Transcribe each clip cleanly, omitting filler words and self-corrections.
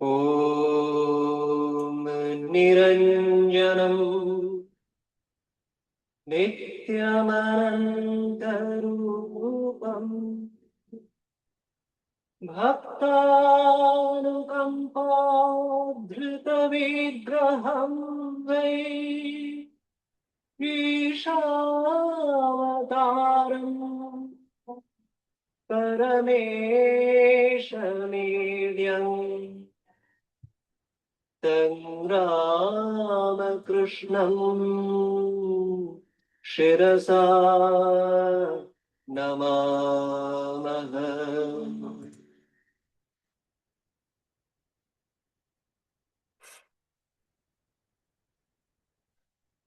ॐ निरञ्जनं नित्यमनन्तरूपम् भक्तानुकम्पाधृतविग्रहं वै ईशावतारम् परमेशमीड्यम् तं रामकृष्णं शिरसा नमामः।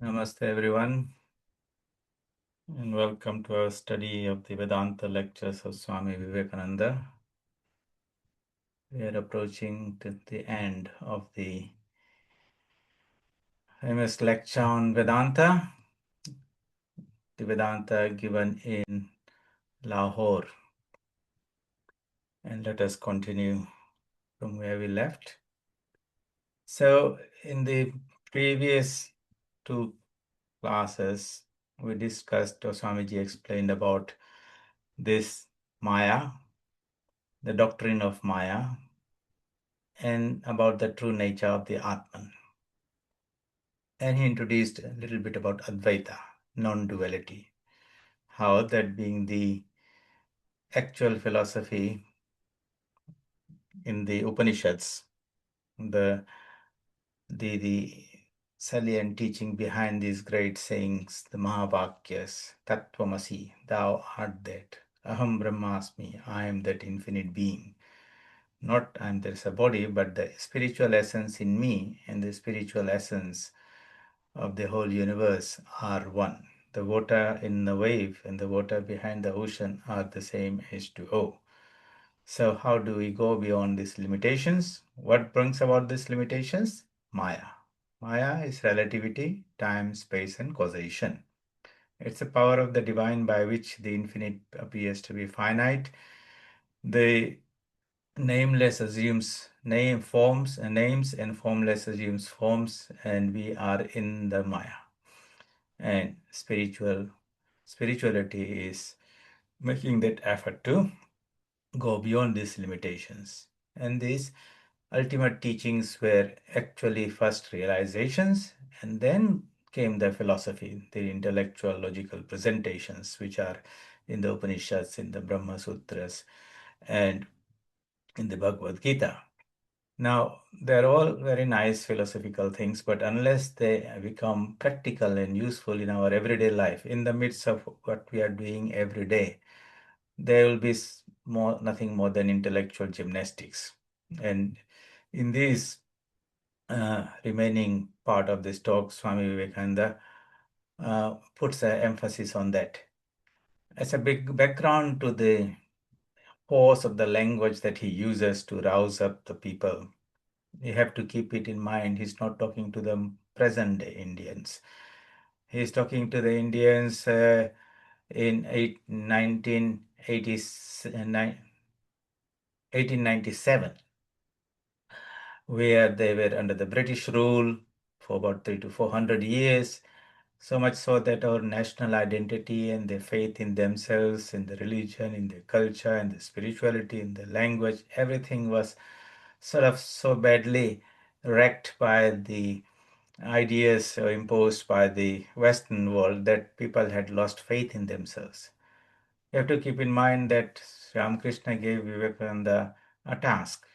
Namaste everyone, and welcome to our study of the Vedanta lectures of Swami Vivekananda. We are approaching to the end of the famous lecture on Vedanta, the Vedanta given in Lahore. And let us continue from where we left. So in the previous two classes, we discussed, or Swamiji explained about this Maya, the doctrine of Maya, and about the true nature of the Atman. And he introduced a little bit about Advaita, non-duality, how that being the actual philosophy in the Upanishads, the salient teaching behind these great sayings, the Mahavakyas, Tattvamasi, thou art that, Aham Brahmasmi, I am that infinite being. Not I am there's a body, but the spiritual essence in me and the spiritual essence of the whole universe are one. The water in the wave and the water behind the ocean are the same H2O. So how do we go beyond these limitations? What brings about these limitations? Maya. Maya is relativity, time, space, and causation. It's the power of the divine by which the infinite appears to be finite. The nameless assumes names, and formless assumes forms, and we are in the Maya. And spirituality is making that effort to go beyond these limitations. And these ultimate teachings were actually first realizations, and then came the philosophy, the intellectual logical presentations, which are in the Upanishads, in the Brahma Sutras, and in the Bhagavad Gita. Now, they're all very nice philosophical things, but unless they become practical and useful in our everyday life, in the midst of what we are doing every day, there will be nothing more than intellectual gymnastics. And in this remaining part of this talk, Swami Vivekananda puts an emphasis on that. As a big background to the force of the language that he uses to rouse up the people, you have to keep it in mind. He's not talking to the present day Indians. He's talking to the Indians in 1897, where they were under the British rule for about 300 to 400 years. So much so that our national identity and the faith in themselves, in the religion, in the culture, and the spirituality, in the language, everything was sort of so badly wrecked by the ideas imposed by the Western world that people had lost faith in themselves. You have to keep in mind that Ramakrishna gave Vivekananda a task,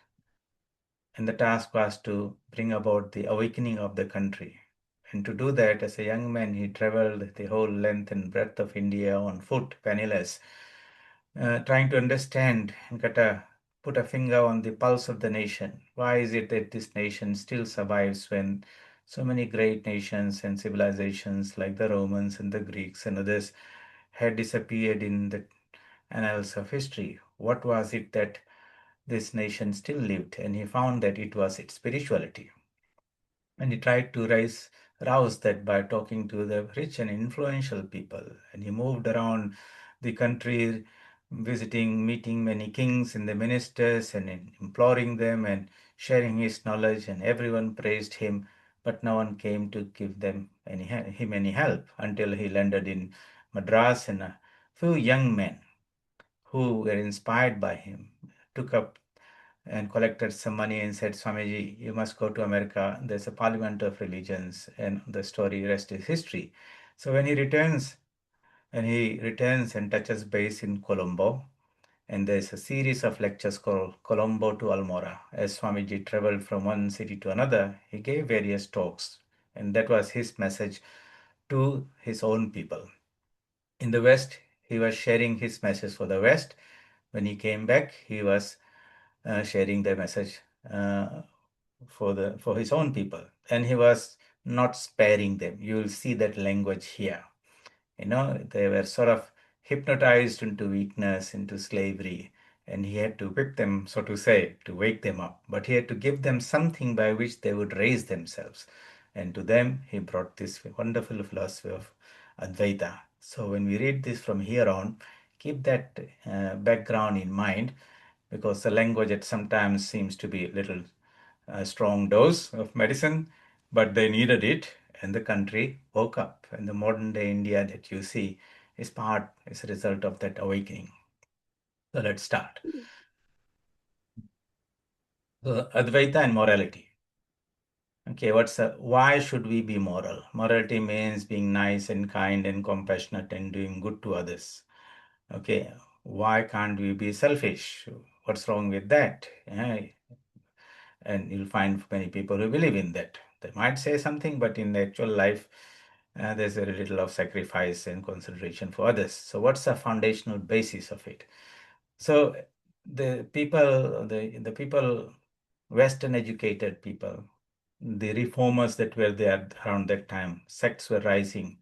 and the task was to bring about the awakening of the country. And to do that, as a young man, he traveled the whole length and breadth of India on foot, penniless, trying to understand and put a finger on the pulse of the nation. Why is it that this nation still survives when so many great nations and civilizations like the Romans and the Greeks and others had disappeared in the annals of history? What was it that this nation still lived? And he found that it was its spirituality. And he tried to rouse that by talking to the rich and influential people. And he moved around the country, visiting, meeting many kings and the ministers, and imploring them and sharing his knowledge, and everyone praised him, but no one came to give him any help until he landed in Madras, and a few young men who were inspired by him took up and collected some money and said, Swamiji, you must go to America. There's a parliament of religions, and the story rest is history. So when he returns and touches base in Colombo, and there's a series of lectures called Colombo to Almora. As Swamiji traveled from one city to another, he gave various talks, and that was his message to his own people. In the West, he was sharing his message for the West. When he came back, he was sharing the message uh, for his own people, and he was not sparing them. You will see that language here. They were sort of hypnotized into weakness, into slavery, and he had to whip them, so to say, to wake them up. But he had to give them something by which they would raise themselves. And to them, he brought this wonderful philosophy of Advaita. So when we read this from here on, keep that background in mind, because the language at sometimes seems to be a little strong dose of medicine, but they needed it, and the country woke up. And the modern day India that you see is a result of that awakening. So let's start. So Advaita and morality. Okay, why should we be moral? Morality means being nice and kind and compassionate and doing good to others. Okay, why can't we be selfish? What's wrong with that? Yeah, and you'll find many people who believe in that. They might say something, but in the actual life, there's very little of sacrifice and consideration for others. So, what's the foundational basis of it? So, the people, Western educated people, the reformers that were there around that time, sects were rising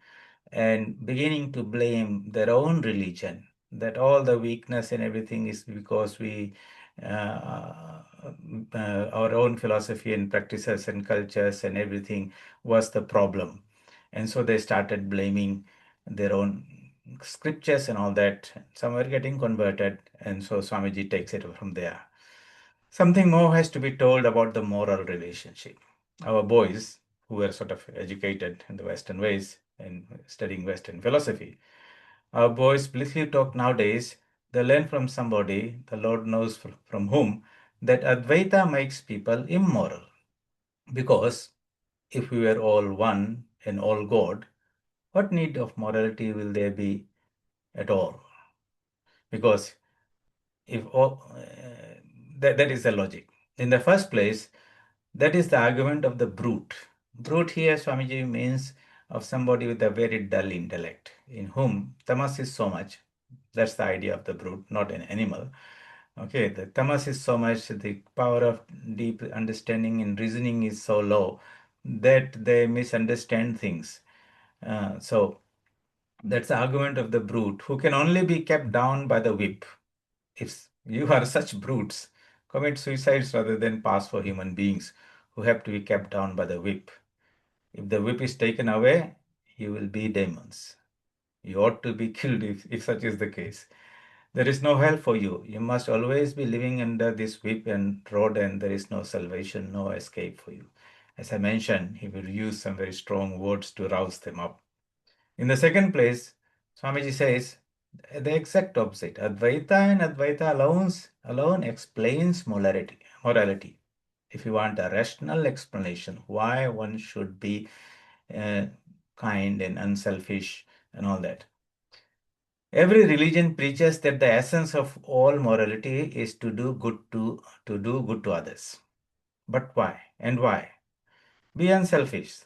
and beginning to blame their own religion, that all the weakness and everything is because our own philosophy and practices and cultures and everything was the problem. And so they started blaming their own scriptures and all that. Some were getting converted, and so Swamiji takes it from there. Something more has to be told about the moral relationship. Our boys, who were sort of educated in the Western ways and studying Western philosophy, our boys blithely talk nowadays. They learn from somebody, the Lord knows from whom, that Advaita makes people immoral. Because if we were all one and all God, what need of morality will there be at all? Because if all, that is the logic. In the first place, that is the argument of the brute. Brute here, Swamiji, means of somebody with a very dull intellect, in whom tamas is so much. That's the idea of the brute, not an animal. Okay, the tamas is so much, the power of deep understanding and reasoning is so low that they misunderstand things. So that's the argument of the brute, who can only be kept down by the whip. If you are such brutes, commit suicides rather than pass for human beings who have to be kept down by the whip. If the whip is taken away, you will be demons. You ought to be killed if such is the case. There is no help for you. You must always be living under this whip and rod, and there is no salvation, no escape for you. As I mentioned, he will use some very strong words to rouse them up. In the second place, Swamiji says the exact opposite. Advaita and Advaita alone explains morality. Morality. If you want a rational explanation why one should be uh, kind and unselfish and all that. Every religion preaches that the essence of all morality is to do good to others. But why? And why? Be unselfish.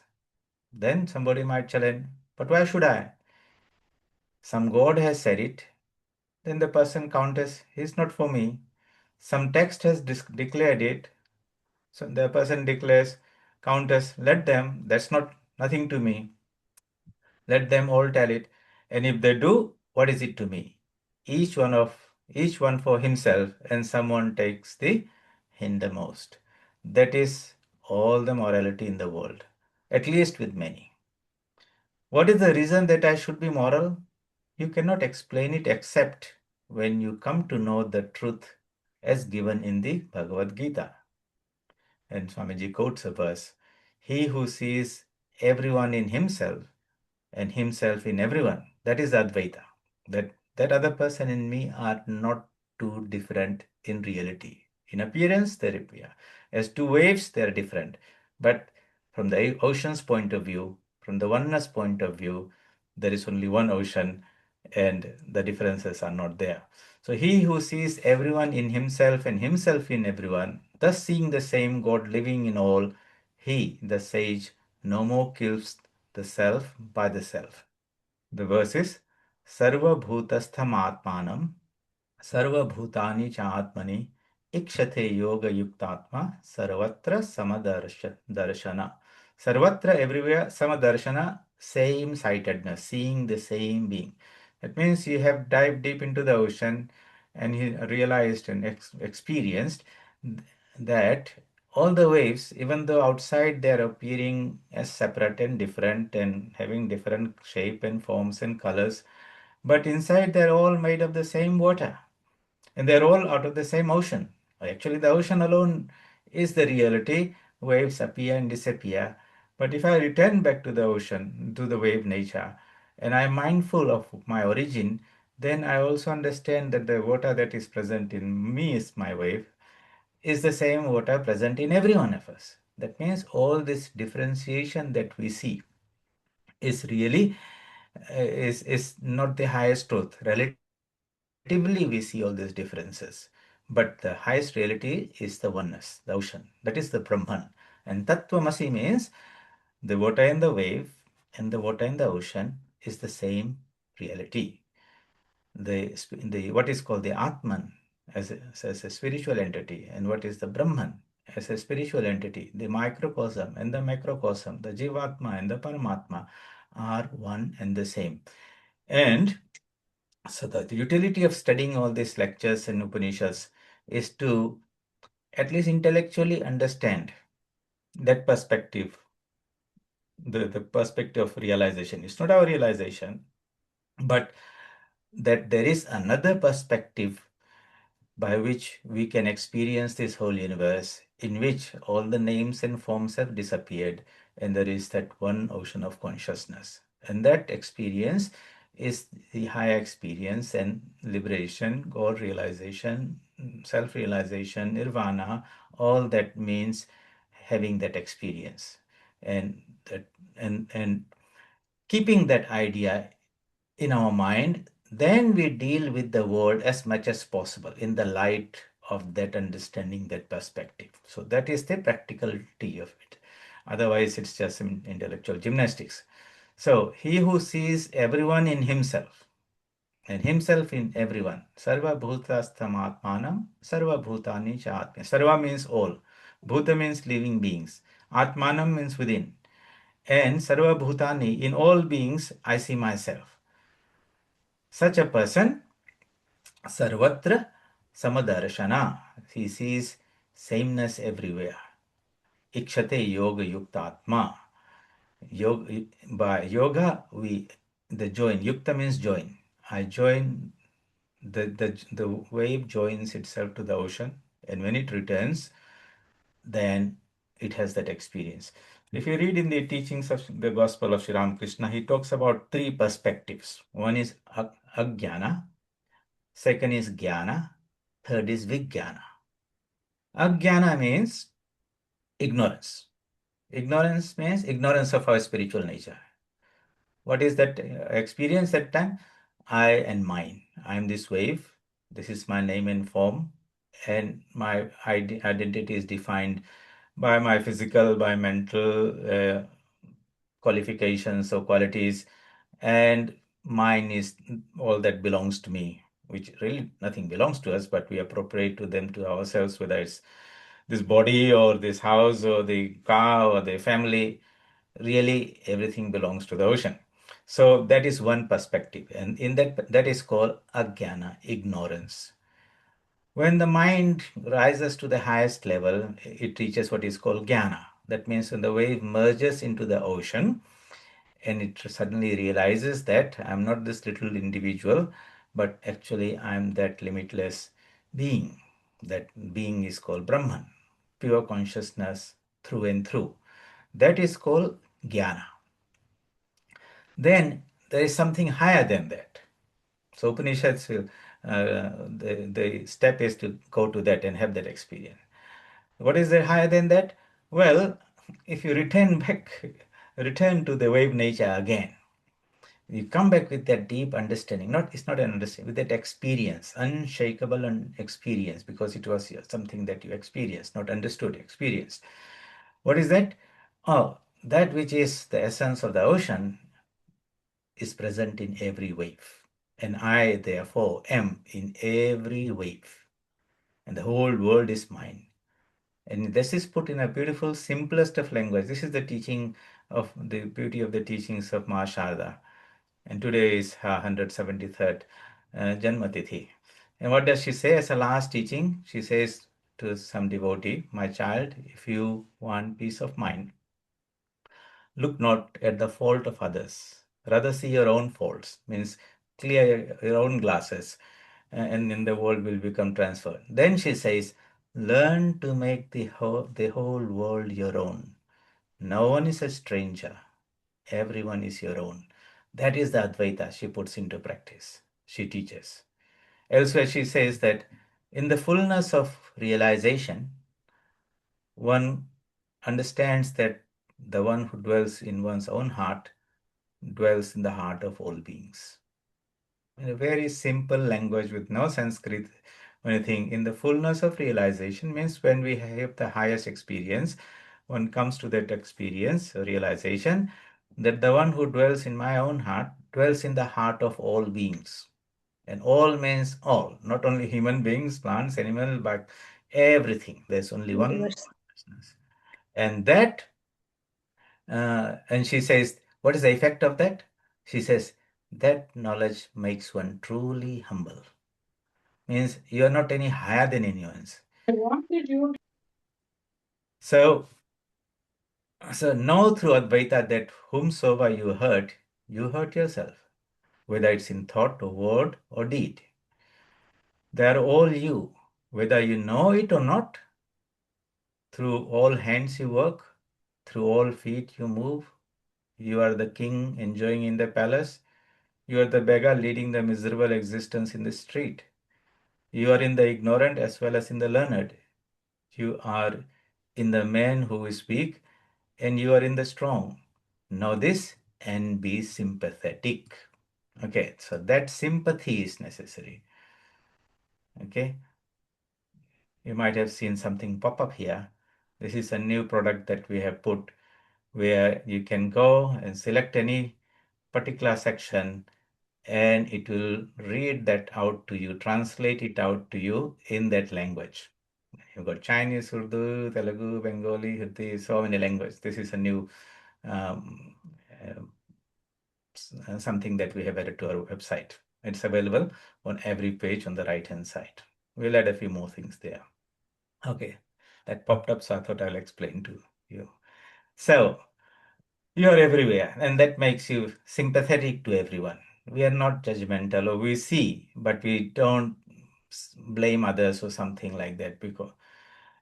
Then somebody might challenge, but why should I? Some God has said it. Then the person counters, it's not for me. Some text has declared it. So the person declares, counters, let them, that's not nothing to me. Let them all tell it. And if they do, what is it to me? Each one for himself, and someone takes the hindermost. That is all the morality in the world, at least with many. What is the reason that I should be moral? You cannot explain it except when you come to know the truth as given in the Bhagavad Gita. And Swamiji quotes a verse, he who sees everyone in himself and himself in everyone, that is Advaita. That other person in me are not too different in reality. In appearance, they appear. As two waves, they are different. But from the ocean's point of view, from the oneness point of view, there is only one ocean and the differences are not there. So he who sees everyone in himself and himself in everyone, thus seeing the same God living in all, he, the sage, no more kills the self by the self. The verse is Sarva Bhutastham Atmanam Sarvabhutani Chaatmani Ikshate Yoga Yuktatma Sarvatra Samadarshana. Sarvatra everywhere, Samadarshana, same sightedness, seeing the same being. That means you have dived deep into the ocean and you realized and experienced that all the waves, even though outside they are appearing as separate and different and having different shape and forms and colors, but inside they're all made of the same water and they're all out of the same ocean. Actually, the ocean alone is the reality. Waves appear and disappear. But if I return back to the ocean, to the wave nature, and I'm mindful of my origin, then I also understand that the water that is present in me is my wave, is the same water present in every one of us. That means all this differentiation that we see is really is not the highest truth. Relatively, we see all these differences, but the highest reality is the oneness, the ocean. That is the Brahman. And Tattvamasi means the water in the wave and the water in the ocean is the same reality. The what is called the Atman as a spiritual entity, and what is the Brahman as a spiritual entity, the microcosm and the macrocosm, the Jivatma and the Paramatma are one and the same. And so the utility of studying all these lectures and Upanishads is to at least intellectually understand that perspective, the perspective of realization. It's not our realization, but that there is another perspective by which we can experience this whole universe in which all the names and forms have disappeared and there is that one ocean of consciousness. And that experience is the higher experience and liberation, God realization, self realization, nirvana, all that means having that experience. And that and keeping that idea in our mind, then we deal with the world as much as possible in the light of that understanding, that perspective. So that is the practicality of it. Otherwise, it's just some intellectual gymnastics. So he who sees everyone in himself and himself in everyone, sarva bhutastam atmanam, sarva bhutani cha atma. Sarva means all. Bhuta means living beings. Atmanam means within. And sarva bhutani, in all beings, I see myself. Such a person, sarvatra samadarshana, he sees sameness everywhere. Ikshate yoga yukta atma. Yoga, by yoga, the join. Yukta means join. I join, the wave joins itself to the ocean, and when it returns, then it has that experience. If you read in the teachings of the Gospel of Sri Ramakrishna, he talks about three perspectives. One is ajnana, second is jnana, third is vijnana. Ajnana means ignorance. Ignorance means ignorance of our spiritual nature. What is that experience that time? I and mine. I am this wave. This is my name and form. And my identity is defined by my physical, by mental qualifications or qualities. And mine is all that belongs to me, which really nothing belongs to us, but we appropriate to them to ourselves, whether it's this body or this house or the car or the family. Really, everything belongs to the ocean. So that is one perspective, and in that is called ajnana, ignorance. When the mind rises to the highest level, it reaches what is called jnana. That means when the wave merges into the ocean, and it suddenly realizes that I'm not this little individual, but actually I'm that limitless being. That being is called Brahman. pure consciousness through and through. That is called jnana. Then there is something higher than that. So Upanishads will, the step is to go to that and have that experience. What is there higher than that? Well, if you return back, return to the wave nature again, you come back with that deep understanding. Not it's not an understanding, with that experience, unshakable experience, because it was something that you experienced, not understood, experienced. What is that? Oh, that which is the essence of the ocean is present in every wave. And I, therefore, am in every wave. And the whole world is mine. And this is put in a beautiful, simplest of language. This is the teaching of the beauty of the teachings of Ma Sharda. And today is her 173rd Janmatithi. And what does she say as a last teaching? She says to some devotee, my child, if you want peace of mind, look not at the fault of others. Rather see your own faults. Means clear your own glasses and then the world will become transferred. Then she says, learn to make the whole world your own. No one is a stranger. Everyone is your own. That is the Advaita she puts into practice. She teaches. Elsewhere, she says that in the fullness of realization, one understands that the one who dwells in one's own heart dwells in the heart of all beings. In a very simple language with no Sanskrit or anything, in the fullness of realization means when we have the highest experience, one comes to that experience, realization, that the one who dwells in my own heart dwells in the heart of all beings. And all means all, not only human beings, plants, animals, but everything. There's only one Universe. consciousness. And that and she says, what is the effect of that? She says, that knowledge makes one truly humble. Means you are not any higher than anyone. What did you So, so know through Advaita that whomsoever you hurt yourself, whether it's in thought or word or deed. They are all you, whether you know it or not. Through all hands you work, through all feet you move. You are the king enjoying in the palace. You are the beggar leading the miserable existence in the street. You are in the ignorant as well as in the learned. You are in the man who is weak, and you are in the strong. Know this and be sympathetic. Okay, so that sympathy is necessary. Okay, you might have seen something pop up here. This is a new product that we have put where you can go and select any particular section and it will read that out to you, translate it out to you in that language. You've got Chinese, Urdu, Telugu, Bengali, Hindi, so many languages. This is a new um, something that we have added to our website. It's available on every page on the right-hand side. We'll add a few more things there. Okay, that popped up, so I thought I'll explain to you. So, you're everywhere, and that makes you sympathetic to everyone. We are not judgmental, or we see, but we don't blame others or something like that.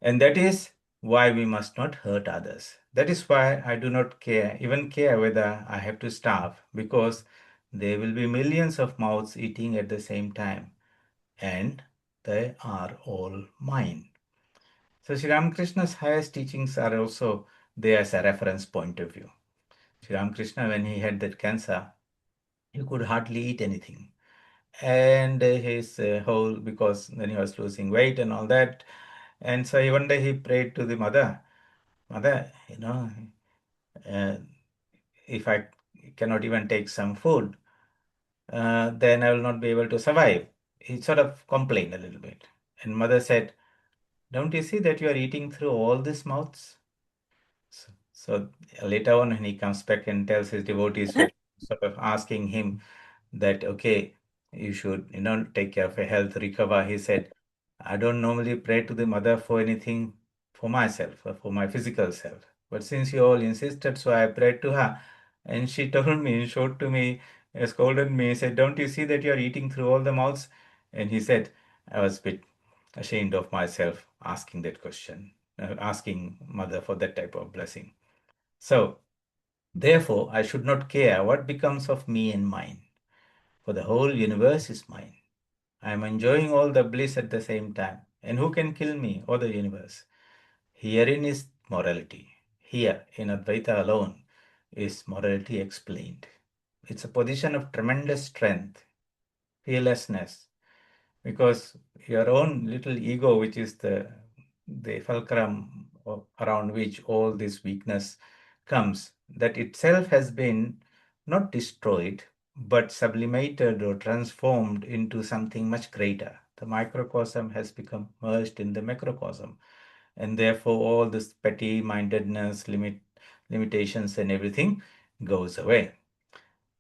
And that is why we must not hurt others. That is why I do not even care whether I have to starve, because there will be millions of mouths eating at the same time, and they are all mine. So Sri Ramakrishna's highest teachings are also there as a reference point of view. Sri Ramakrishna, when he had that cancer, he could hardly eat anything. And his whole, because then he was losing weight and all that. And so one day he prayed to the mother, Mother, uh, if I cannot even take some food, then I will not be able to survive. He sort of complained a little bit. And mother said, don't you see that you are eating through all these mouths? So later on, when he comes back and tells his devotees who are sort of asking him that, okay, you should, take care of your health, recover, he said, I don't normally pray to the mother for anything for myself or for my physical self. But since you all insisted, so I prayed to her. And she told me, showed to me, scolded me, said, don't you see that you are eating through all the mouths? And he said, I was a bit ashamed of myself asking that question. asking mother for that type of blessing. So, therefore, I should not care what becomes of me and mine, for the whole universe is mine. I am enjoying all the bliss at the same time. And who can kill me or the universe? Herein is morality. Here, in Advaita alone, is morality explained. It's a position of tremendous strength, fearlessness, because your own little ego, which is the fulcrum around which all this weakness comes, that itself has been not destroyed, but sublimated or transformed into something much greater. The microcosm has become merged in the macrocosm, and therefore all this petty mindedness, limitations, and everything goes away.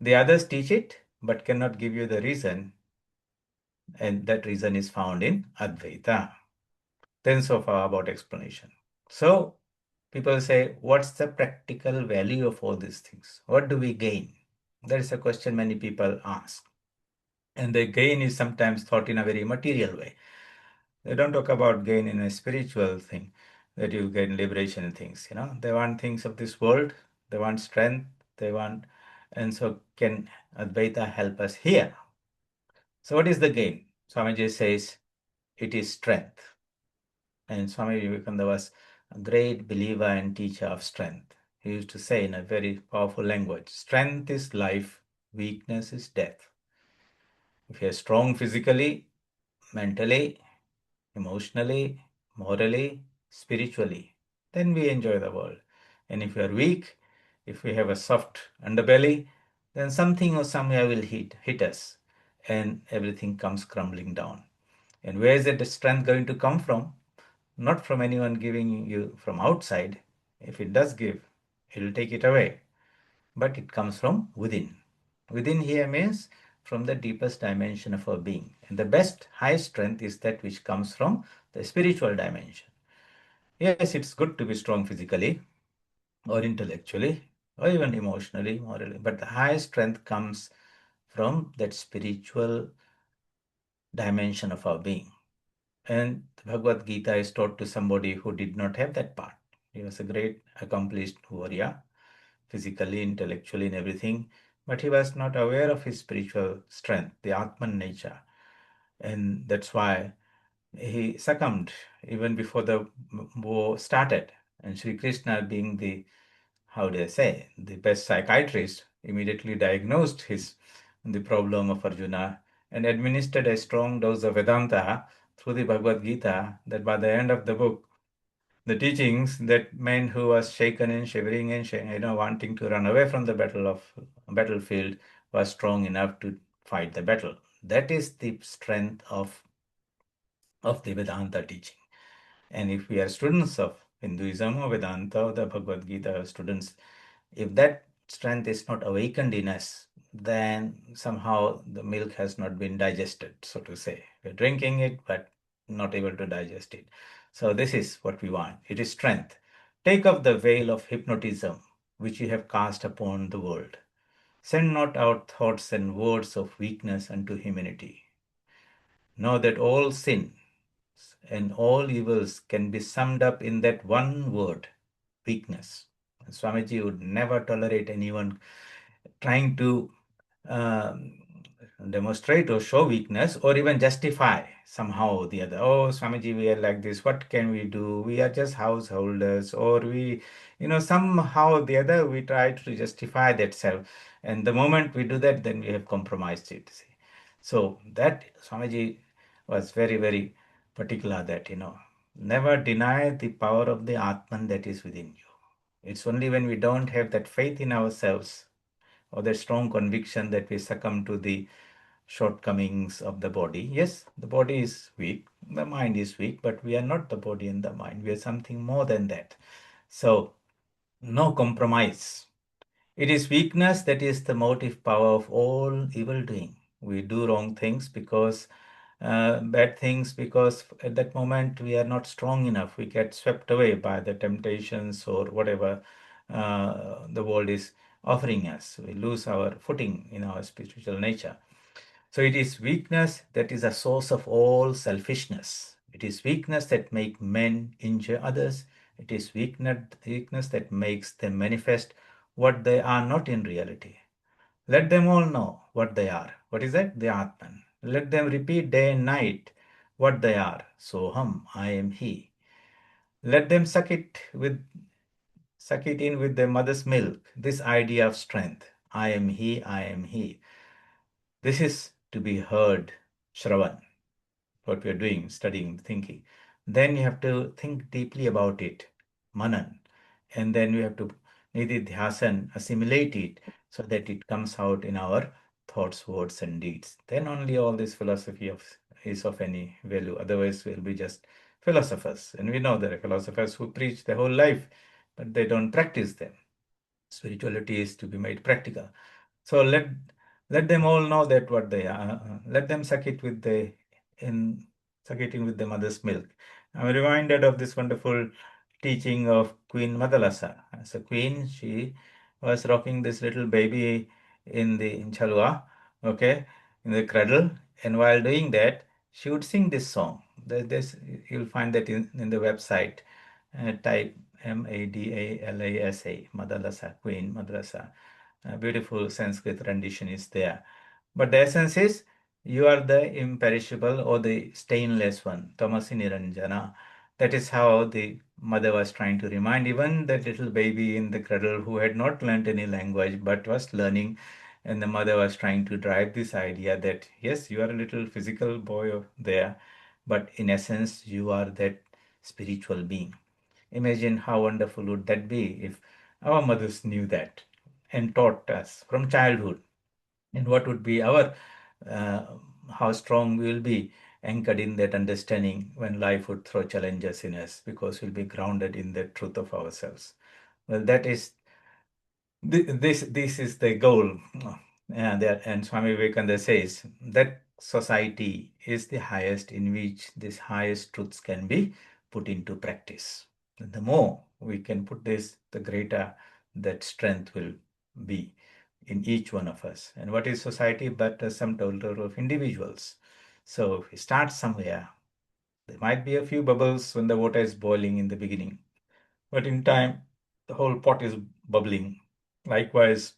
The others teach it, but cannot give you the reason, and that reason is found in Advaita. Then so far about explanation. So people say, what's the practical value of all these things? What do we gain? That is a question many people ask. And the gain is sometimes thought in a very material way. They don't talk about gain in a spiritual thing, that you gain liberation and things. They want things of this world, they want strength, they want, and so can Advaita help us here? So what is the gain? Swamiji says it is strength. And Swami Vivekananda was a great believer and teacher of strength. He used to say in a very powerful language, strength is life, weakness is death. If you're strong physically, mentally, emotionally, morally, spiritually, then we enjoy the world. And if you are weak, if we have a soft underbelly, then something or somewhere will hit us, and everything comes crumbling down. And where is that strength going to come from? Not from anyone giving you from outside. If it does give, it will take it away. But it comes from within. Within here means from the deepest dimension of our being. And the best high strength is that which comes from the spiritual dimension. Yes, it's good to be strong physically or intellectually or even emotionally, morally, but the high strength comes from that spiritual dimension of our being. And the Bhagavad Gita is taught to somebody who did not have that part. He was a great accomplished warrior, physically, intellectually, and everything, but he was not aware of his spiritual strength, the Atman nature. And that's why he succumbed even before the war started. And Sri Krishna, being the, how do I say, the best psychiatrist, immediately diagnosed the problem of Arjuna and administered a strong dose of Vedanta through the Bhagavad Gita, that by the end of the book, the teachings, that man who was shaken and shivering and wanting to run away from the battlefield was strong enough to fight the battle. That is the strength of the Vedanta teaching. And if we are students of Hinduism or Vedanta or the Bhagavad Gita students, if that strength is not awakened in us, then somehow the milk has not been digested, so to say. We're drinking it, but not able to digest it. So this is what we want. It is strength. Take off the veil of hypnotism which you have cast upon the world. Send not out thoughts and words of weakness unto humanity. Know that all sin and all evils can be summed up in that one word, weakness. Swamiji would never tolerate anyone trying to um, demonstrate or show weakness or even justify somehow or the other. Oh, Swamiji, we are like this. What can we do? We are just householders, or we, somehow or the other, we try to justify that self. And the moment we do that, then we have compromised it. See? So that Swamiji was very, very particular that, never deny the power of the Atman that is within you. It's only when we don't have that faith in ourselves or that strong conviction that we succumb to the shortcomings of the body. Yes, the body is weak, the mind is weak, but we are not the body and the mind. We are something more than that. So, no compromise. It is weakness that is the motive power of all evil doing. We do wrong things because bad things because at that moment we are not strong enough. We get swept away by the temptations or whatever the world is offering us. We lose our footing in our spiritual nature. So it is weakness that is a source of all selfishness. It is weakness that make men injure others. It is weakness that makes them manifest what they are not in reality. Let them all know what they are. What is that? The Atman. Let them repeat day and night what they are. Soham, I am He. Let them suck it in with their mother's milk. This idea of strength. I am He, I am He. This is to be heard, Shravan, what we are doing, studying, thinking. Then you have to think deeply about it, Manan. And then we have to Nididhyasan, assimilate it so that it comes out in our thoughts, words, and deeds. Then only all this philosophy is of any value. Otherwise, we'll be just philosophers. And we know there are philosophers who preach their whole life, but they don't practice them. Spirituality is to be made practical. So let them all know that what they are. Let them in suck it in with the mother's milk. I'm reminded of this wonderful teaching of Queen Madalasa. As a queen, she was rocking this little baby in chalwa, okay, in the cradle, and while doing that, she would sing this song. This you'll find that in the website. Type Madalasa, Madalasa, Queen Madrasa. A beautiful Sanskrit rendition is there. But the essence is you are the imperishable or the stainless one, Tamasi Niranjana. That is how the mother was trying to remind even that little baby in the cradle who had not learnt any language but was learning. And the mother was trying to drive this idea that yes, you are a little physical boy there, but in essence, you are that spiritual being. Imagine how wonderful would that be if our mothers knew that and taught us from childhood. And what would be uh, how strong we will be anchored in that understanding when life would throw challenges in us because we'll be grounded in the truth of ourselves. Well, that is this is the goal. And Swami Vivekananda says that society is the highest in which these highest truths can be put into practice. The more we can put this, the greater that strength will be in each one of us. And what is society but a sum total of individuals? So if we start somewhere, there might be a few bubbles when the water is boiling in the beginning, but in time, the whole pot is bubbling. Likewise,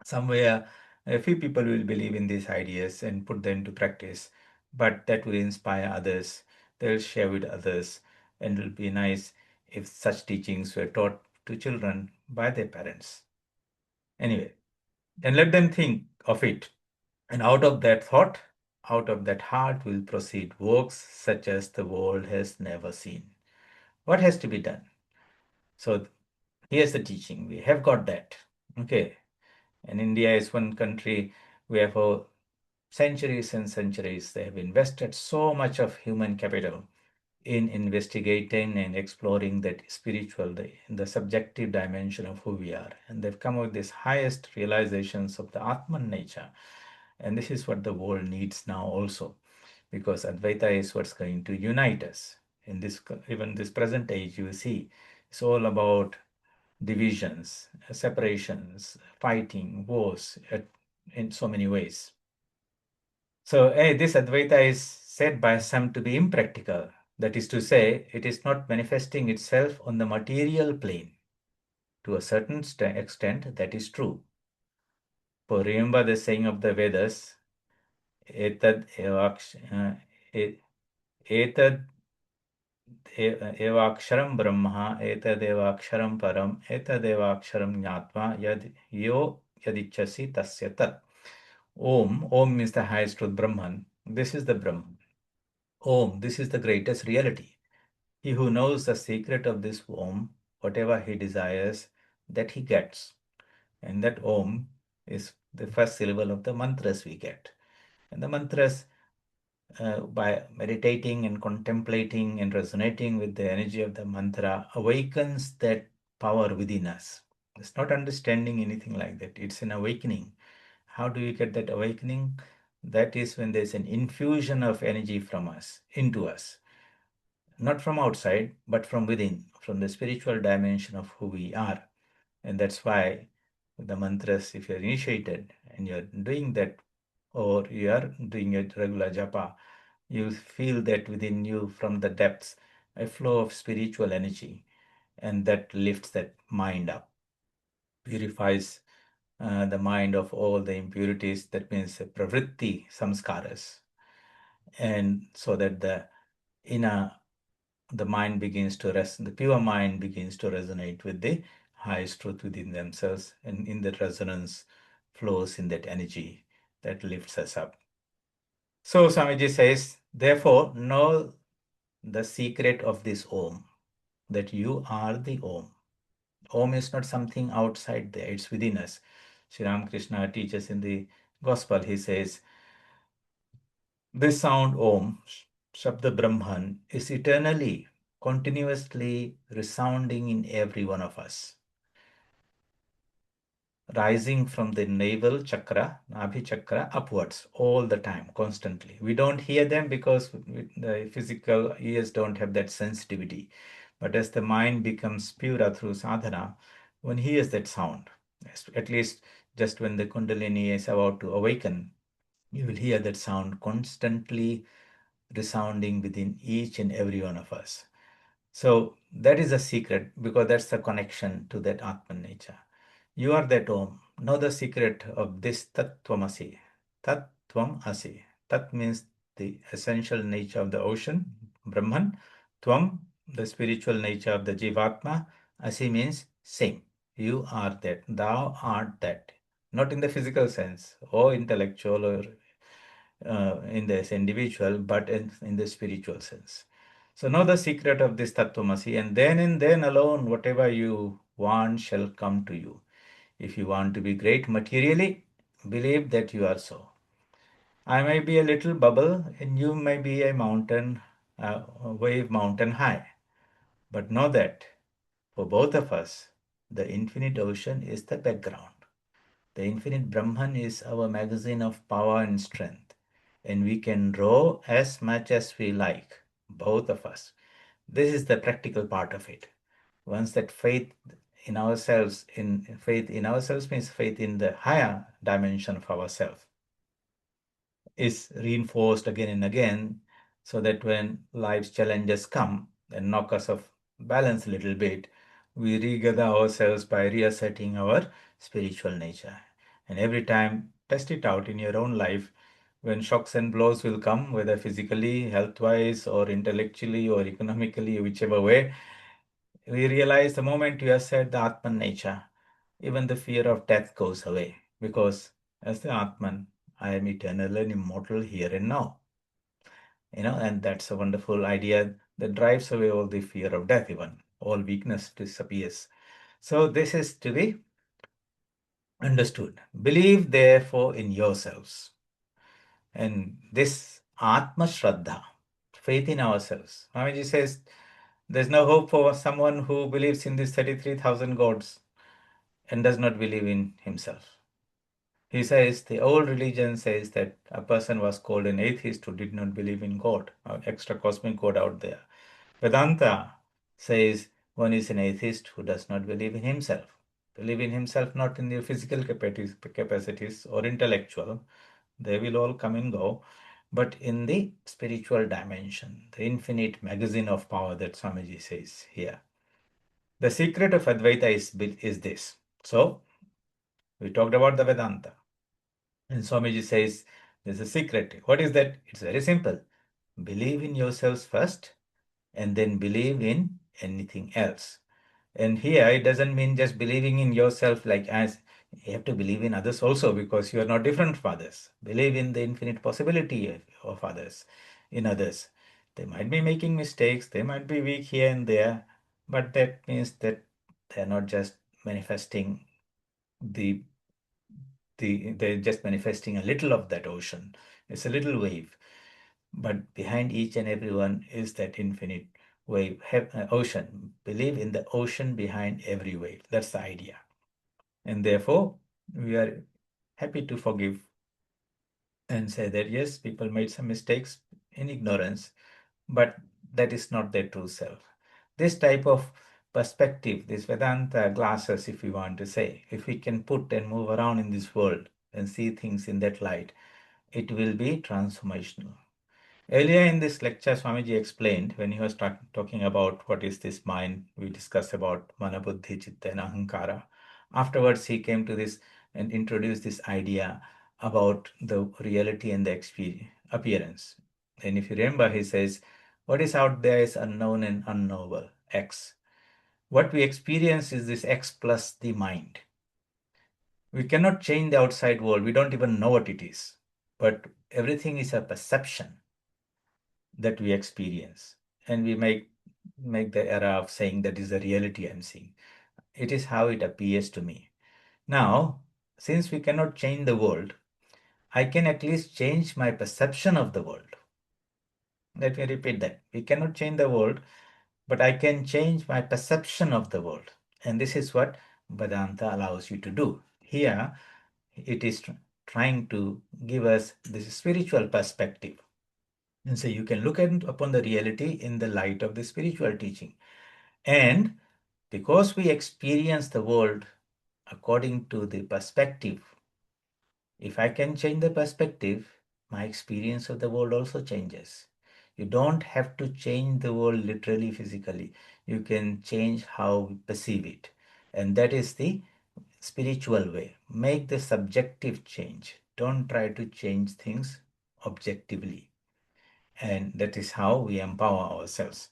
somewhere a few people will believe in these ideas and put them to practice, but that will inspire others. They'll share with others, and it will be nice if such teachings were taught to children by their parents. Anyway, and let them think of it. And out of that thought, out of that heart will proceed works such as the world has never seen. What has to be done? So here's the teaching. We have got that. Okay. And India is one country where for centuries and centuries they have invested so much of human capital in investigating and exploring that spiritual, the subjective dimension of who we are. And they've come up with this highest realizations of the Atman nature. And this is what the world needs now also, because Advaita is what's going to unite us. In this, even this present age, you see, it's all about divisions, separations, fighting, wars in so many ways. So this Advaita is said by some to be impractical. That is to say, it is not manifesting itself on the material plane. To a certain extent, that is true. For remember the saying of the Vedas, etad etad evaksharam brahma, etadevaksharam param, etadevaksharam jnatva, yadichasi tasya tat. Om means the highest truth, Brahman. This is the Brahman. Om, this is the greatest reality. He who knows the secret of this Om, whatever he desires, that he gets. And that Om is the first syllable of the mantras we get. And the mantras, by meditating and contemplating and resonating with the energy of the mantra, awakens that power within us. It's not understanding anything like that, it's an awakening. How do you get that awakening? That is when there's an infusion of energy from us into us, not from outside, but from within, from the spiritual dimension of who we are. And that's why the mantras, if you're initiated and you're doing that, or you are doing a regular japa, You feel that within you from the depths, a flow of spiritual energy, and that lifts that mind up, purifies the mind of all the impurities. That means pravritti samskaras, and so that inner the mind begins to rest, the pure mind begins to resonate with the highest truth within themselves, and in that resonance flows in that energy that lifts us up. So Swamiji says, therefore, know the secret of this Om, that you are the Om. Om is not something outside there, it's within us. Sri Ramakrishna teaches in the Gospel, he says, this sound Om, Shabda Brahman, is eternally, continuously resounding in every one of us, rising from the navel chakra, Nabhi chakra, upwards all the time, constantly. We don't hear them because the physical ears don't have that sensitivity. But as the mind becomes purer through sadhana, one hears that sound. At least just when the Kundalini is about to awaken, you will hear that sound constantly resounding within each and every one of us. So that is a secret, because that's the connection to that Atman nature. You are that Om. Know the secret of this Tat Tvamasi. Tat Tvam Asi. Tat means the essential nature of the ocean, Brahman. Tvam, the spiritual nature of the Jivatma. Asi means same. You are that. Thou art that. Not in the physical sense, or intellectual, or in this individual, but in the spiritual sense. So know the secret of this Tattvamasi, and then alone, whatever you want shall come to you. If you want to be great materially, believe that you are so. I may be a little bubble, and you may be a mountain, a wave mountain high. But know that for both of us, the infinite ocean is the background. The infinite Brahman is our magazine of power and strength, and we can row as much as we like, both of us. This is the practical part of it. Once that faith in ourselves means faith in the higher dimension of ourself is reinforced again and again, so that when life's challenges come and knock us off balance a little bit, we regather ourselves by reasserting our spiritual nature. And every time, test it out in your own life. When shocks and blows will come, whether physically, health wise, or intellectually, or economically, whichever way, we realize the moment you assert the Atman nature, even the fear of death goes away, because as the Atman, I am eternal and immortal here and now. And that's a wonderful idea that drives away all the fear of death, even all weakness disappears. So this is to be understood. Believe therefore in yourselves. And this Atma Shraddha, faith in ourselves. Swamiji says there's no hope for someone who believes in these 33,000 gods and does not believe in himself. He says the old religion says that a person was called an atheist who did not believe in God, or extra cosmic God out there. Vedanta says one is an atheist who does not believe in himself. Believe in himself not in the physical capacities or intellectual, they will all come and go, but in the spiritual dimension, the infinite magazine of power that Swamiji says here. The secret of Advaita is this. So, we talked about the Vedanta. And Swamiji says there's a secret. What is that? It's very simple. Believe in yourselves first, and then believe in anything else. And here it doesn't mean just believing in yourself, like as you have to believe in others also, because you are not different from others. Believe in the infinite possibility of others, in others. They might be making mistakes, they might be weak here and there, but that means that they're not just manifesting the they're just manifesting a little of that ocean. It's a little wave, but behind each and every one is that infinite wave, ocean. Believe in the ocean behind every wave. That's the idea. And therefore, we are happy to forgive and say that yes, people made some mistakes in ignorance, but that is not their true self. This type of perspective, this Vedanta glasses, if we want to say, if we can put and move around in this world and see things in that light, it will be transformational. Earlier in this lecture, Swamiji explained when he was talking about what is this mind, we discussed about mana, buddhi, chitta, and ahankara. Afterwards, he came to this and introduced this idea about the reality and the appearance. And if you remember, he says, what is out there is unknown and unknowable, X. What we experience is this X plus the mind. We cannot change the outside world. We don't even know what it is. But everything is a perception that we experience. And we make the error of saying that is the reality I'm seeing. It is how it appears to me. Now, since we cannot change the world, I can at least change my perception of the world. Let me repeat that. We cannot change the world, but I can change my perception of the world. And this is what Vedanta allows you to do. Here, it is trying to give us this spiritual perspective. And so you can look upon the reality in the light of the spiritual teaching. And because we experience the world according to the perspective, if I can change the perspective, my experience of the world also changes. You don't have to change the world literally, physically. You can change how we perceive it. And that is the spiritual way. Make the subjective change. Don't try to change things objectively. And that is how we empower ourselves.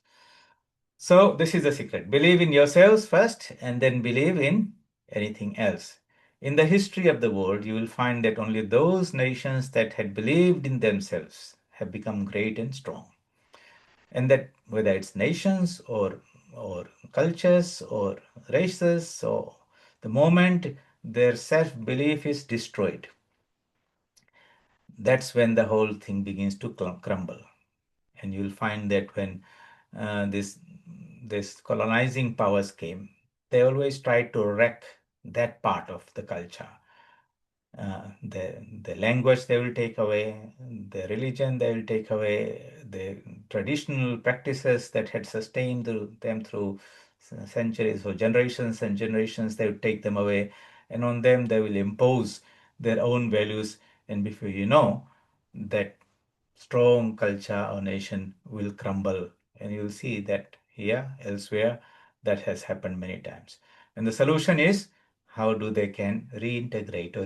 So, this is the secret. Believe in yourselves first and then believe in anything else. In the history of the world, you will find that only those nations that had believed in themselves have become great and strong. And that whether it's nations or cultures or races, or the moment their self-belief is destroyed, that's when the whole thing begins to crumble. And you'll find that when this colonizing powers came, they always tried to wreck that part of the culture. The language they will take away, the religion they will take away, the traditional practices that had sustained them through centuries or generations and generations, they will take them away, and on them they will impose their own values. And before you know, that strong culture or nation will crumble. And you'll see that here, elsewhere, that has happened many times. And the solution is how do they can reintegrate or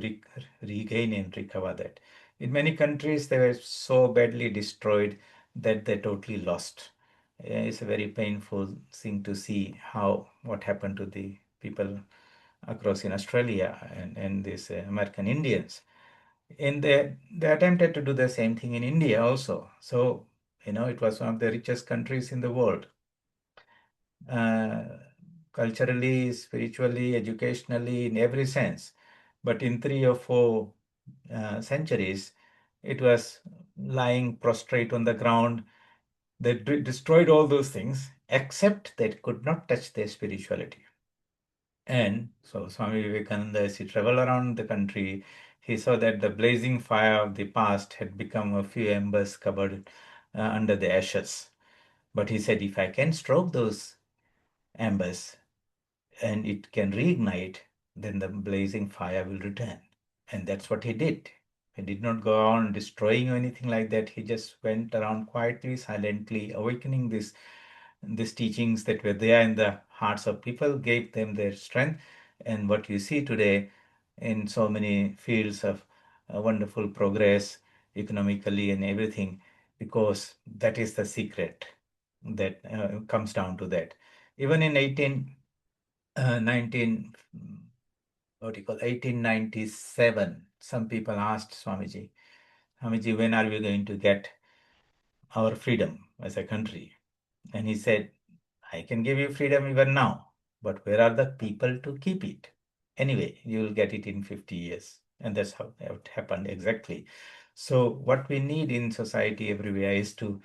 regain and recover that. In many countries, they were so badly destroyed that they totally lost. It's a very painful thing to see how what happened to the people across in Australia and these American Indians. And they attempted to do the same thing in India also. So, it was one of the richest countries in the world. Uh, Culturally, spiritually, educationally, in every sense. But in 3 or 4 centuries, it was lying prostrate on the ground. They destroyed all those things, except they could not touch their spirituality. And so Swami Vivekananda, as he traveled around the country, he saw that the blazing fire of the past had become a few embers covered under the ashes. But he said, if I can stroke those embers and it can reignite, then the blazing fire will return. And that's what he did. He did not go on destroying or anything like that. He just went around quietly, silently, awakening these teachings that were there in the hearts of people, gave them their strength. And what you see today in so many fields of wonderful progress, economically and everything, because that is the secret that comes down to that. Even in 19, what do you call, 1897, some people asked Swamiji, when are we going to get our freedom as a country? And he said, I can give you freedom even now, but where are the people to keep it? Anyway, you will get it in 50 years. And that's how it happened exactly. So, what we need in society everywhere is to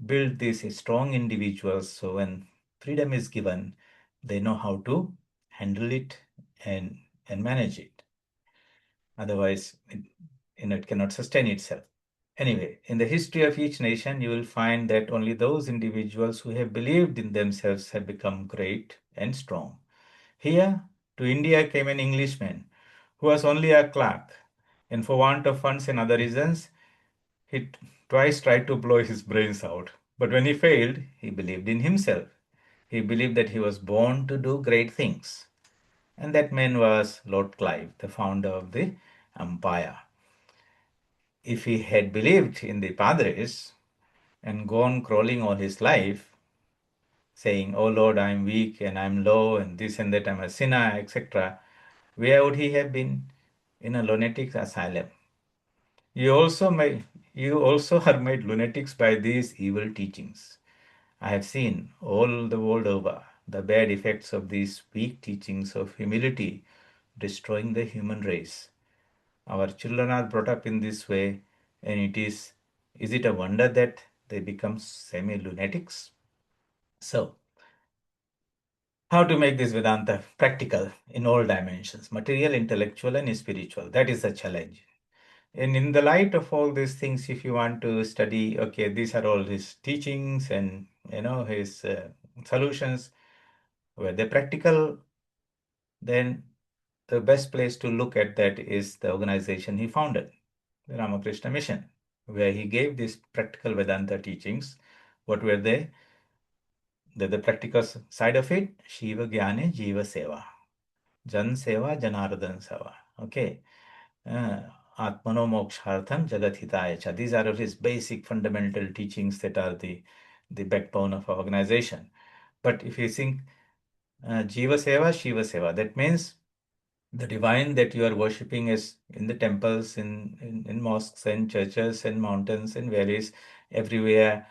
build these strong individuals. So, when freedom is given, they know how to handle it and manage it. Otherwise, it cannot sustain itself. Anyway, in the history of each nation, you will find that only those individuals who have believed in themselves have become great and strong. Here, to India came an Englishman who was only a clerk, and for want of funds and other reasons, he twice tried to blow his brains out. But when he failed, he believed in himself. He believed that he was born to do great things. And that man was Lord Clive, the founder of the empire. If he had believed in the Padres and gone crawling all his life, saying, "Oh Lord, I am weak and I am low and this and that, I am a sinner," etc., where would he have been? In a lunatic asylum. You also may you also are made lunatics by these evil teachings. I have seen all the world over the bad effects of these weak teachings of humility destroying the human race. Our children are brought up in this way, and is it a wonder that they become semi-lunatics? So, how to make this Vedanta practical in all dimensions, material, intellectual, and spiritual? That is the challenge. And in the light of all these things, if you want to study, okay, these are all his teachings and his solutions. Were they practical? Then the best place to look at that is the organization he founded, the Ramakrishna Mission, where he gave these practical Vedanta teachings. What were they? The practical side of it, Shiva Jnane Jiva Seva, Jan Seva Janardhan Seva. Okay. Uh, Atmano Mokshartham Jagat Hitaya Cha. These are his basic fundamental teachings that are the backbone of our organization. But if you think Jiva Seva, Shiva Seva, that means the divine that you are worshipping is in the temples, in mosques and churches and mountains and valleys, everywhere,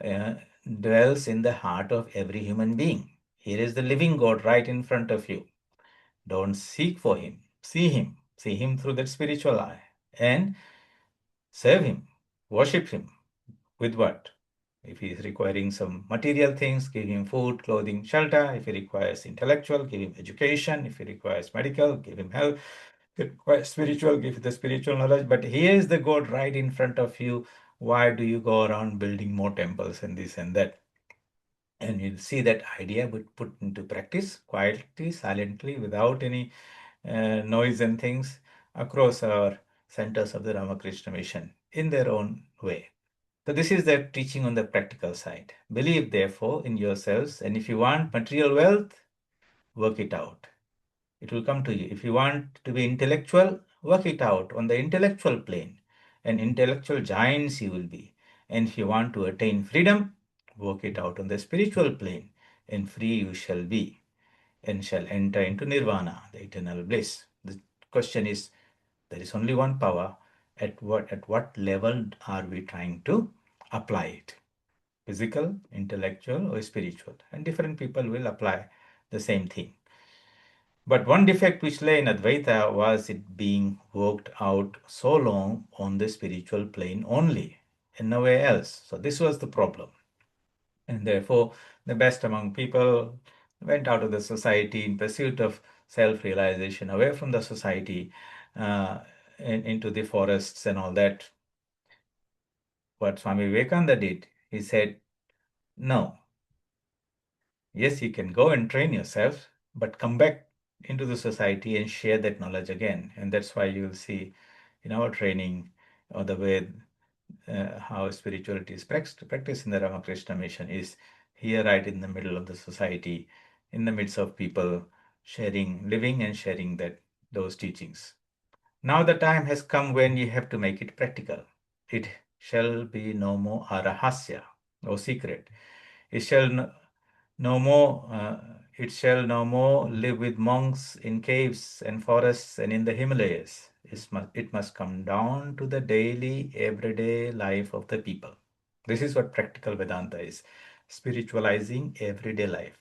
uh, dwells in the heart of every human being. Here is the living God right in front of you. Don't seek for him. See him through that spiritual eye and serve him, worship him. With what? If he is requiring some material things, give him food, clothing, shelter. If he requires intellectual, give him education. If he requires medical, give him health. If he requires spiritual, give him the spiritual knowledge. But here is the God right in front of you. Why do you go around building more temples and this and that? And you'll see that idea would put into practice quietly, silently, without any noise and things across our centers of the Ramakrishna Mission in their own way. So this is their teaching on the practical side. Believe therefore in yourselves, and if you want material wealth, work it out. It will come to you. If you want to be intellectual, work it out on the intellectual plane. And intellectual giants you will be. And if you want to attain freedom, work it out on the spiritual plane, and free you shall be, and shall enter into nirvana, the eternal bliss. The question is, there is only one power. At what level are we trying to apply it? Physical, intellectual, or spiritual? And different people will apply the same thing. But one defect which lay in Advaita was it being worked out so long on the spiritual plane only and nowhere else. So this was the problem. And therefore, the best among people went out of the society in pursuit of self-realization, away from the society, uh, into the forests and all that. What Swami Vivekananda did, he said, no, yes, you can go and train yourself, but come back into the society and share that knowledge again. And that's why you'll see in our training or the way how spirituality is practiced in the Ramakrishna Mission is here right in the middle of the society, in the midst of people sharing, living and sharing those teachings. Now the time has come when you have to make it practical. It shall be no more arahasya, no secret. It shall no more. It shall no more live with monks in caves and forests and in the Himalayas. It must come down to the daily, everyday life of the people. This is what practical Vedanta is, spiritualizing everyday life.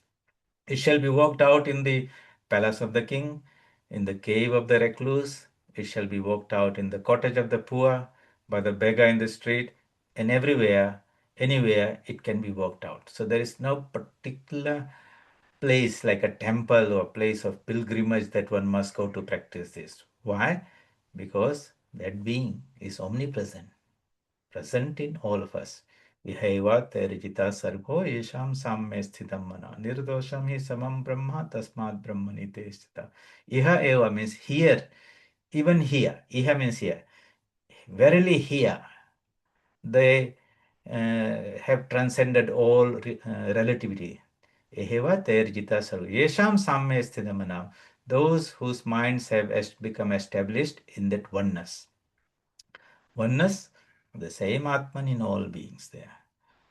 It shall be worked out in the palace of the king, in the cave of the recluse. It shall be worked out in the cottage of the poor, by the beggar in the street, and everywhere, anywhere it can be worked out. So there is no particular place like a temple or place of pilgrimage that one must go to practice this. Why? Because that being is omnipresent, present in all of us. Ihaiva terijita sargo yesham samme sthitam mana. Nirdosham hi samam brahma tasmad brahmani te sthita. Iha eva means here, even here. Iha means here. Verily here. They have transcended all relativity. Eheva terjita sarva. Yesham samya sthitamanam. Those whose minds have become established in that oneness. Oneness, the same Atman in all beings there.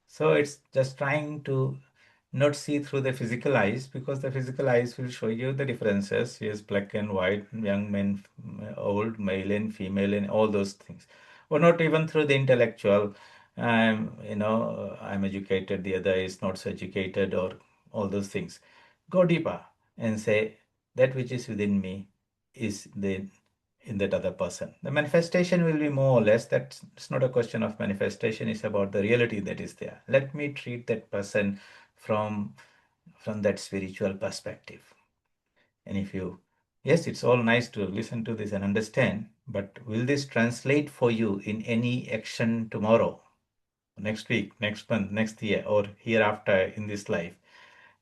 So it's just trying to not see through the physical eyes, because the physical eyes will show you the differences. Yes, black and white, young men, old, male and female, and all those things. Or not even through the intellectual. I'm educated, the other is not so educated, or all those things. Go deeper and say that which is within me is the in that other person. The manifestation will be more or less that it's not a question of manifestation, it's about the reality that is there. Let me treat that person from that spiritual perspective. And if you, yes, it's all nice to listen to this and understand, but will this translate for you in any action tomorrow, next week, next month, next year, or hereafter in this life?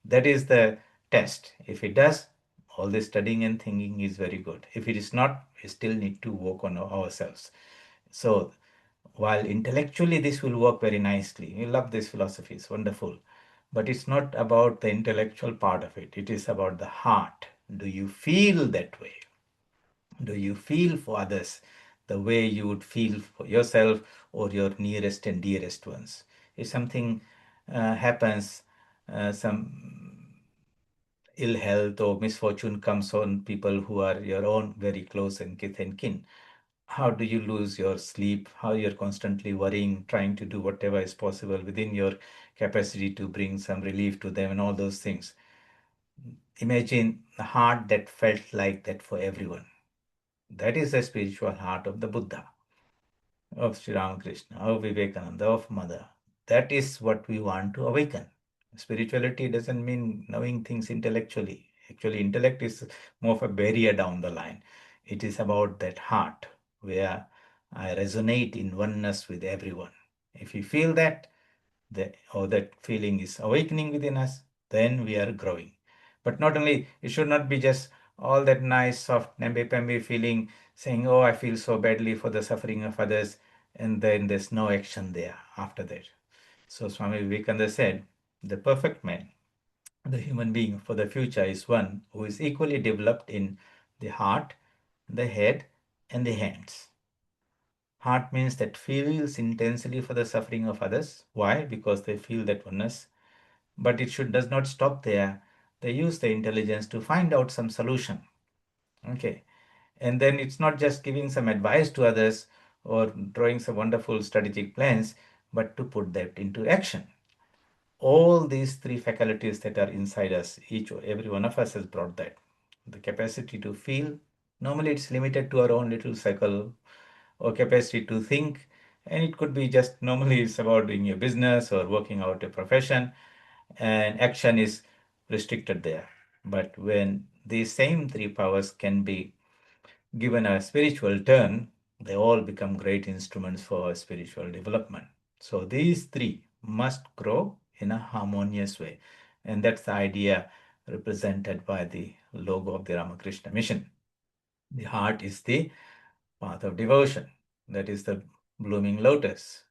That is the test. If it does, all this studying and thinking is very good. If it is not, we still need to work on ourselves. So while intellectually this will work very nicely, we love this philosophy, it's wonderful. But it's not about the intellectual part of it. It is about the heart. Do you feel that way? Do you feel for others the way you would feel for yourself or your nearest and dearest ones? If something happens, some ill health or misfortune comes on people who are your own very close and kith and kin, how do you lose your sleep? How you're constantly worrying, trying to do whatever is possible within your capacity to bring some relief to them and all those things. Imagine the heart that felt like that for everyone. That is the spiritual heart of the Buddha, of Sri Ramakrishna, of Vivekananda, of Mother. That is what we want to awaken. Spirituality doesn't mean knowing things intellectually. Actually, intellect is more of a barrier down the line. It is about that heart where I resonate in oneness with everyone. If you feel that, or that feeling is awakening within us, then we are growing. But not only, it should not be just all that nice, soft, namby-pamby feeling, saying, oh, I feel so badly for the suffering of others, and then there's no action there after that. So Swami Vivekananda said, the perfect man, the human being for the future, is one who is equally developed in the heart, the head, and the hands. Heart means that feels intensely for the suffering of others. Why? Because they feel that oneness. But it does not stop there. They use the intelligence to find out some solution. Okay. And then it's not just giving some advice to others or drawing some wonderful strategic plans, but to put that into action. All these three faculties that are inside us, each every one of us has brought that. The capacity to feel, normally it's limited to our own little circle, or capacity to think, and it could be just normally it's about doing your business or working out a profession, and action is restricted there. But when these same three powers can be given a spiritual turn, they all become great instruments for spiritual development. So these three must grow in a harmonious way. And that's the idea represented by the logo of the Ramakrishna mission. The heart is the path of devotion, that is the blooming lotus.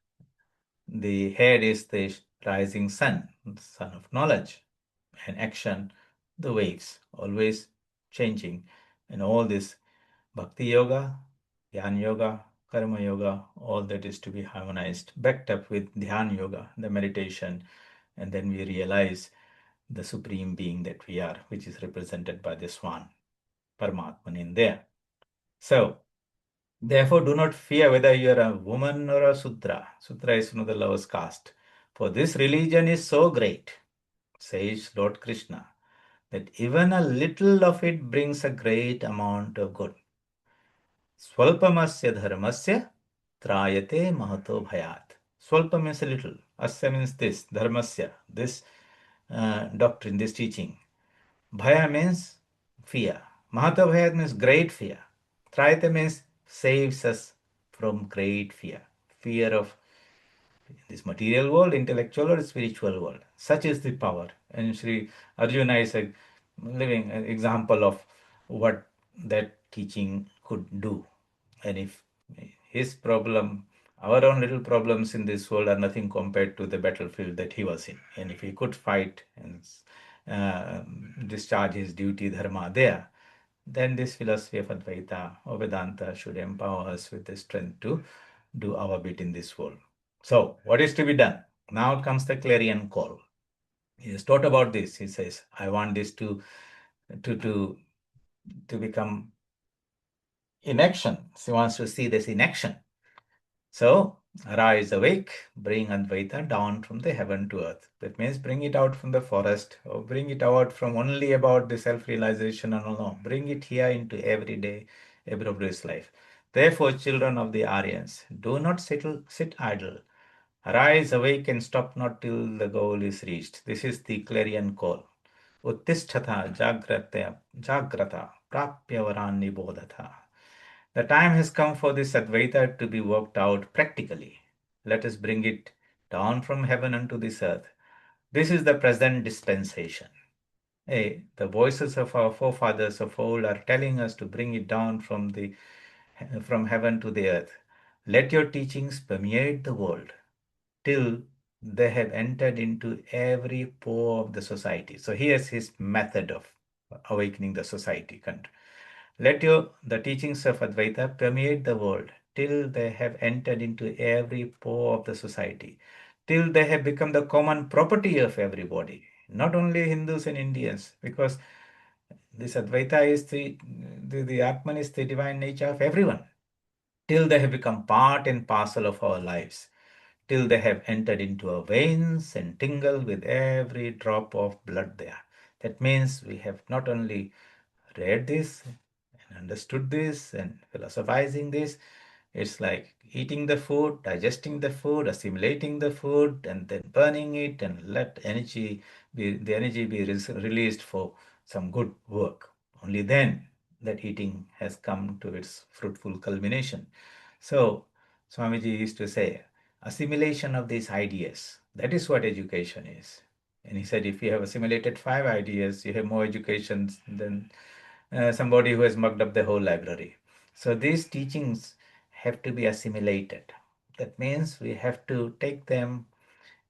The head is the rising sun, the sun of knowledge. And action, the waves, always changing. And all this Bhakti Yoga, Jnana Yoga, Karma Yoga, all that is to be harmonized, backed up with Dhyan Yoga, the meditation, and then we realize the Supreme Being that we are, which is represented by the Swan, Paramatman in there. So, therefore, do not fear whether you are a woman or a Sudra. Sudra is one of the lowest caste. For this religion is so great, says Lord Krishna, that even a little of it brings a great amount of good. Swalpamasya dharmasya trayate mahato bhayat. Swalpa means a little. Asya means this. Dharmasya, this doctrine, this teaching. Bhaya means fear. Mahato bhayat means great fear. Trayate means saves us from great fear. Fear of this material world, intellectual or spiritual world. Such is the power. And Sri Arjuna is a living example of what that teaching could do. And if his problem Our own little problems in this world are nothing compared to the battlefield that he was in. And if he could fight and discharge his duty, dharma, there, then this philosophy of Advaita or Vedanta should empower us with the strength to do our bit in this world. So, what is to be done? Now comes the clarion call. He has taught about this. He says, I want this to, to, to become in action. He wants to see this in action. So, arise, awake, bring Advaita down from the heaven to earth. That means bring it out from the forest or bring it out from only about the self-realization and all. No, bring it here into everyday, everybody's life. Therefore, children of the Aryans, do not sit idle. Arise, awake, and stop not till the goal is reached. This is the clarion call. Uttishthata jagrata prapya varan nibodhatha. The time has come for this Advaita to be worked out practically. Let us bring it down from heaven unto this earth. This is the present dispensation. Hey, the voices of our forefathers of old are telling us to bring it down from heaven to the earth. Let your teachings permeate the world till they have entered into every pore of the society. So here's his method of awakening the society. Let the teachings of Advaita permeate the world till they have entered into every pore of the society, till they have become the common property of everybody, not only Hindus and Indians, because this Advaita is the Atman is the divine nature of everyone, till they have become part and parcel of our lives, till they have entered into our veins and tingle with every drop of blood there. That means we have not only read this and understood this and philosophizing this. It's like eating the food, digesting the food, assimilating the food, and then burning it and let the energy be released for some good work. Only then that eating has come to its fruitful culmination. So Swamiji used to say, assimilation of these ideas, that is what education is. And he said, if you have assimilated 5 ideas, you have more education than somebody who has mugged up the whole library. So these teachings have to be assimilated. That means we have to take them,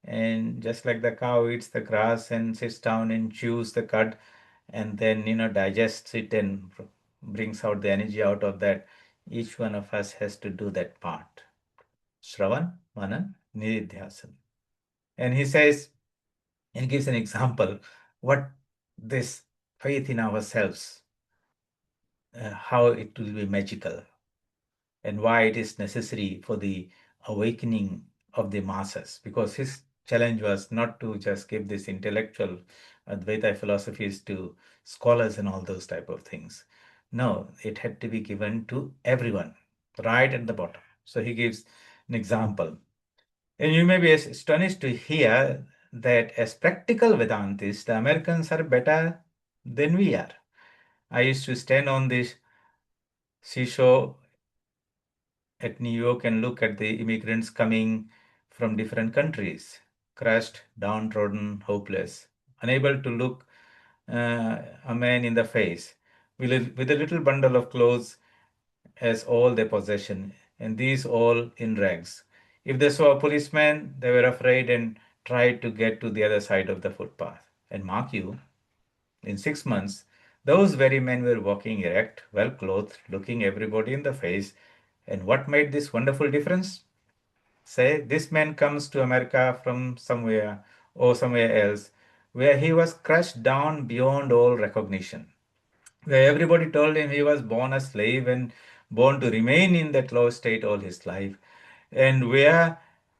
and just like the cow eats the grass and sits down and chews the cud and then digests it and brings out the energy out of that, each one of us has to do that part. Shravan, Manan, Nididhyasan. And he says, and gives an example, what this faith in ourselves, how it will be magical, and why it is necessary for the awakening of the masses. Because his challenge was not to just give this intellectual Advaita philosophies to scholars and all those type of things. No, it had to be given to everyone, right at the bottom. So he gives an example. And you may be astonished to hear that as practical Vedantists, the Americans are better than we are. I used to stand on this seashore at New York and look at the immigrants coming from different countries, crushed, downtrodden, hopeless, unable to look a man in the face, with a little bundle of clothes as all their possession, and these all in rags. If they saw a policeman, they were afraid and tried to get to the other side of the footpath. And mark you, in 6 months, those very men were walking erect, well clothed, looking everybody in the face. And what made this wonderful difference? Say, this man comes to America from somewhere or somewhere else where he was crushed down beyond all recognition, where everybody told him he was born a slave and born to remain in that low state all his life, and where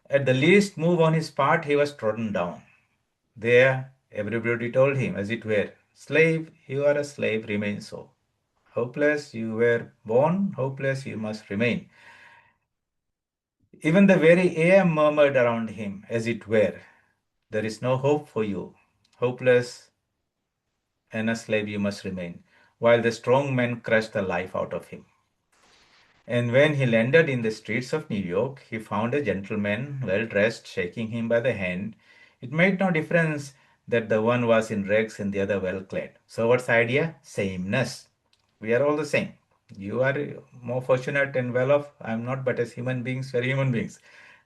at the least move on his part he was trodden down. There, everybody told him, as it were, slave, you are a slave, remain so. Hopeless, you were born, hopeless, you must remain. Even the very air murmured around him, as it were, there is no hope for you. Hopeless and a slave you must remain, while the strong men crushed the life out of him. And when he landed in the streets of New York, he found a gentleman, well dressed, shaking him by the hand. It made no difference that the one was in rags and the other well clad. So, what's the idea? Sameness. We are all the same. You are more fortunate and well off. I'm not, but as human beings, we're human beings.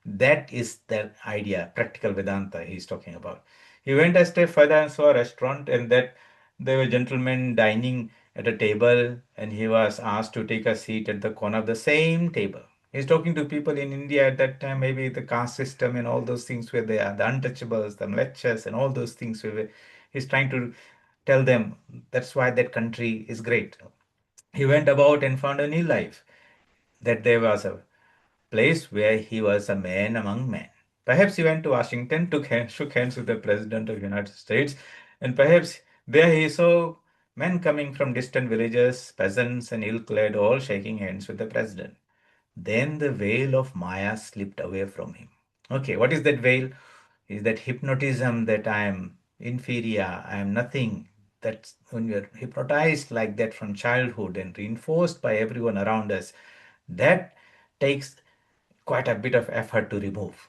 That is the idea, practical Vedanta he's talking about. He went a step further and saw a restaurant, and that there were gentlemen dining at a table, and he was asked to take a seat at the corner of the same table. He's talking to people in India at that time, maybe the caste system and all those things where they are the untouchables, the mlechas, and all those things where he's trying to tell them that's why that country is great. He went about and found a new life, that there was a place where he was a man among men. Perhaps he went to Washington, shook hands with the President of the United States, and perhaps there he saw men coming from distant villages, peasants and ill-clad, all shaking hands with the President. Then the veil of Maya slipped away from him. Okay, what is that veil? Is that hypnotism that I am inferior, I am nothing. That's when you're hypnotized like that from childhood and reinforced by everyone around us. That takes quite a bit of effort to remove.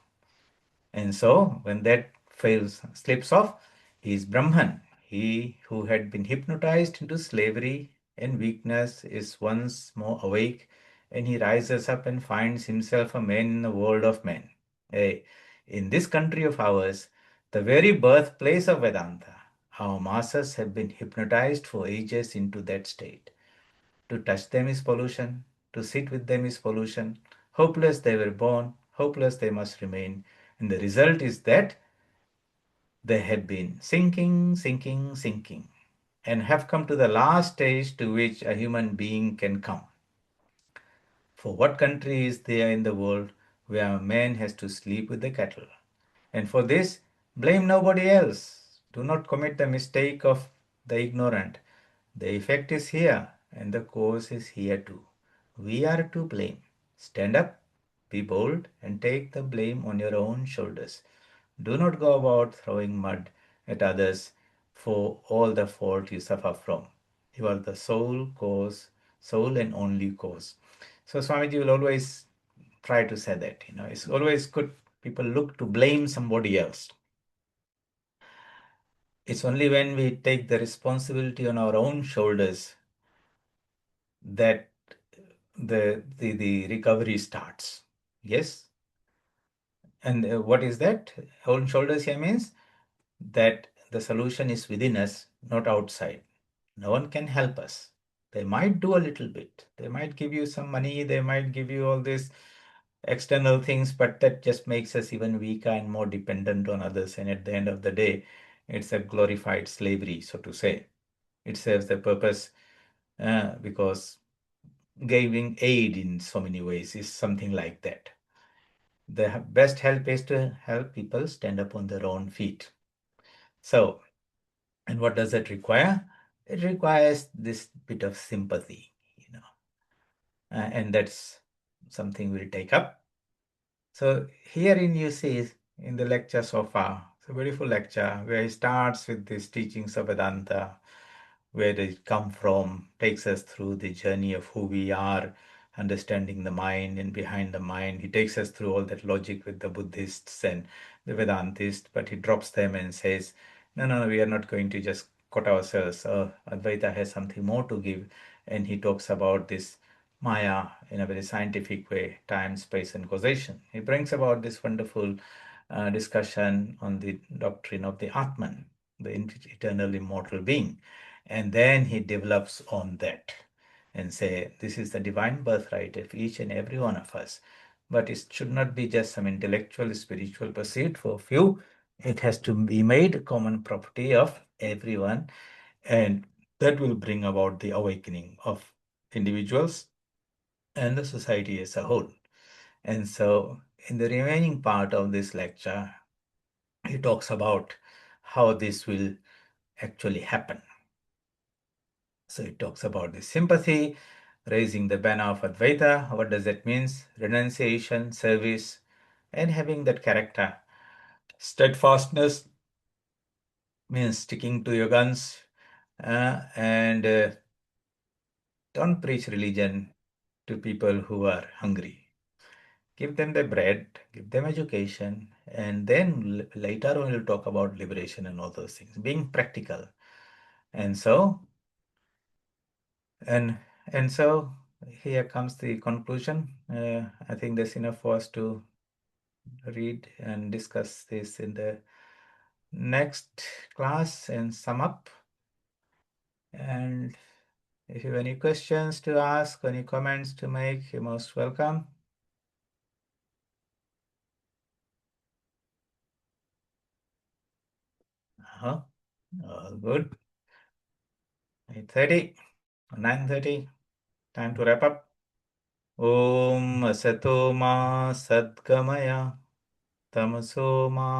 And so, when that fails, slips off, he is Brahman. He who had been hypnotized into slavery and weakness is once more awake, and he rises up and finds himself a man in the world of men. Hey, in this country of ours, the very birthplace of Vedanta, our masses have been hypnotized for ages into that state. To touch them is pollution. To sit with them is pollution. Hopeless they were born, hopeless they must remain. And the result is that they have been sinking, sinking, sinking, and have come to the last stage to which a human being can come. For what country is there in the world where a man has to sleep with the cattle? And for this, blame nobody else. Do not commit the mistake of the ignorant. The effect is here, and the cause is here too. We are to blame. Stand up, be bold, and take the blame on your own shoulders. Do not go about throwing mud at others for all the fault you suffer from. You are the sole cause, sole and only cause. So Swamiji will always try to say that, it's always good people look to blame somebody else. It's only when we take the responsibility on our own shoulders that the recovery starts. Yes. And what is that? On shoulders here means that the solution is within us, not outside. No one can help us. They might do a little bit. They might give you some money. They might give you all these external things, but that just makes us even weaker and more dependent on others. And at the end of the day, it's a glorified slavery, so to say. It serves the purpose because giving aid in so many ways is something like that. The best help is to help people stand up on their own feet. So, and what does it require? It requires this bit of sympathy, and that's something we'll take up. So, herein you see in the lecture so far, it's a beautiful lecture where he starts with these teachings of Vedanta, where they come from, takes us through the journey of who we are, understanding the mind and behind the mind. He takes us through all that logic with the Buddhists and the Vedantists, but he drops them and says, no, no, no, we are not going to just cut ourselves. Advaita has something more to give. And he talks about this Maya in a very scientific way, time, space, and causation. He brings about this wonderful discussion on the doctrine of the Atman, the eternal immortal being. And then he develops on that and say, this is the divine birthright of each and every one of us. But it should not be just some intellectual, spiritual pursuit for a few. It has to be made a common property of everyone. And that will bring about the awakening of individuals and the society as a whole. And so, in the remaining part of this lecture, he talks about how this will actually happen. So it talks about the sympathy, raising the banner of Advaita. What does that mean? Renunciation, service, and having that character. Steadfastness means sticking to your guns and don't preach religion to people who are hungry. Give them the bread, give them education, and then later on we'll talk about liberation and all those things, being practical. And so, and and so here comes the conclusion. I think that's enough for us to read and discuss this in the next class and sum up. And if you have any questions to ask, any comments to make, you're most welcome. All good. 8:30, 9:30, time to wrap up. Om Asato Ma Sadgamaya Tamaso Ma